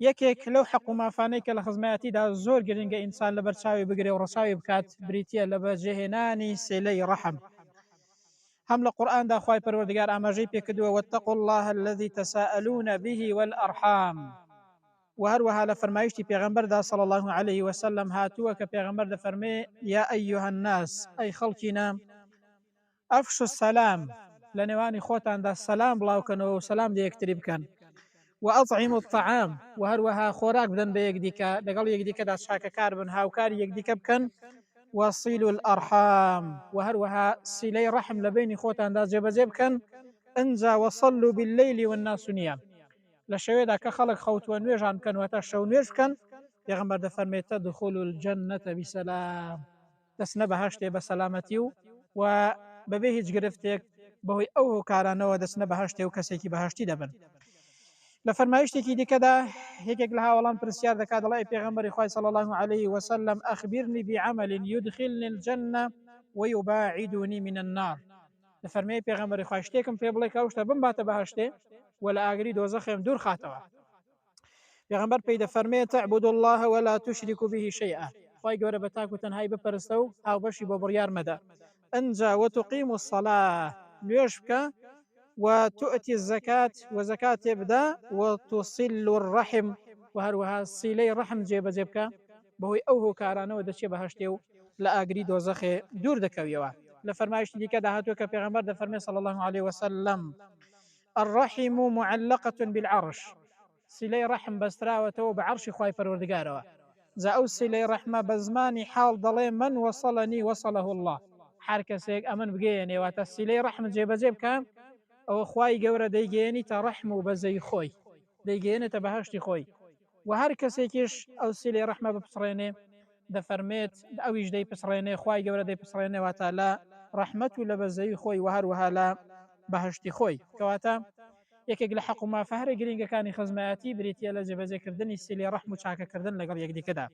یەکێک لەو حەق و مافانەی کە لە خزمەتیدا زۆر گرنگە ئینسان لە بەرچاوی بگرێ و ڕەچاوی بکات بریتە لە بەجێهێنانی سێلەی ڕەحم. هەم لە قورئاندا خوای پەروەردگار ئاماژەی پێکردووە واتقوا الله الذي تساءلون به والأرحام، و هەروەها لە فەرمایشتی پێغەمبەردا صلی الله عليه وسلم هاتووە کە پێغەمبەر دەفەرمێ یا ئەیها الناس ئەی خەڵکینە ئەفشوا السەلام، لە نێوانی خۆتاندا سەلام بڵاوکەنەوە و سەلام لە یەکتری بکەن، وأطعموا الطعام، و هەروەها خۆراک بدەن بە یەکدیکە، لەگەڵ یەکدیکەدا چاکەکار بن، هاوکاری یەکدیکە بکەن، وصلوا الأرحام، و هەروەها سیلەی ڕەحم لە بینی خۆتاندا جێبەجێ بکەن. ئەنجا وصلوا بالليل والناس نيام، لە شەوێدا کە خەڵک خەوتووە نوێژان بکەن واتە شەو نوێژ بکەن، پێغەمبەر دەفەرمێت تدخلوا الجنة بسلام، دەچنە بەهەشتێ بە سەلامەتی و بەبێ هیچ گرفتێک بەهۆی ئەو هۆکارانەوە دەچنە بەهەشتێ و کەسێکی بەهەشتی دەبن. لە فەرمایشتێکی دیکەدا یەکێک لە هاوڵان پرسیار دەکات دەڵێ پێغەمبەری خوای صلی الله عليه وسلم أخبرني بعمل يدخلني الجنة ويباعدني من النار، دەفەرمێ پێغەمبەری خوای شتێکم پێ بڵێ کە ئەو شتە بمباتە بەهەشتێ و لە ئاگری دۆزەخێم دوور خاتەوە. پێغەمبەر پێی دەفەرمێ تعبدوا الله ولا تشركوا به شيئا، خوای گەورە بە تاک و تەنهایی بپەرستە و هاوبەشی بۆ بڕیار مەدە. ئەنجا وتقيم الصلاة، نوێژ بکە، وتؤتي الزكاة، وزكاة بدا، وتصل الرحم، وهروها سيلي رحم جيب جيبك بهوي أوه كارانو دشي بهشتيو لا أجري دوزخي دور دكويوا. لفرمايش دي كده هاتوك بيغمبر دفرمي صلى الله عليه وسلم الرحم معلقة بالعرش، سيلي رحم بستراوته بعرش خواي پروردگاروا، زا أو سيلي رحمة بزماني حال ضلي من وصلني وصله الله، حركسيك أمن بقيني واتا سيلي رحم جيب جيبك ئەوە خوای گەورە دەیگەێنی تا ڕەحم و بەزەی خۆی، دەیگەێنێتە بەهەشتی خۆی، و هەر کەسێکیش ئەو سیلەی ڕەحمە بپسڕێنێ دەفەرمێت ئەویش دەیپسڕێنێ، خوای گەورە دەیپسڕێنێواتە لە ڕەحمەت و لە بەزەی خۆی و هەروەها لە بەهەشتی خۆی. کەواتە یەکێک لە حەق و مافەهرە گرنگەکانی خزمەتی بریتە لە جێبەجێکردنی سیلەی ڕەحم و چاکەکردن لەگەڵ یەکدیکەدا.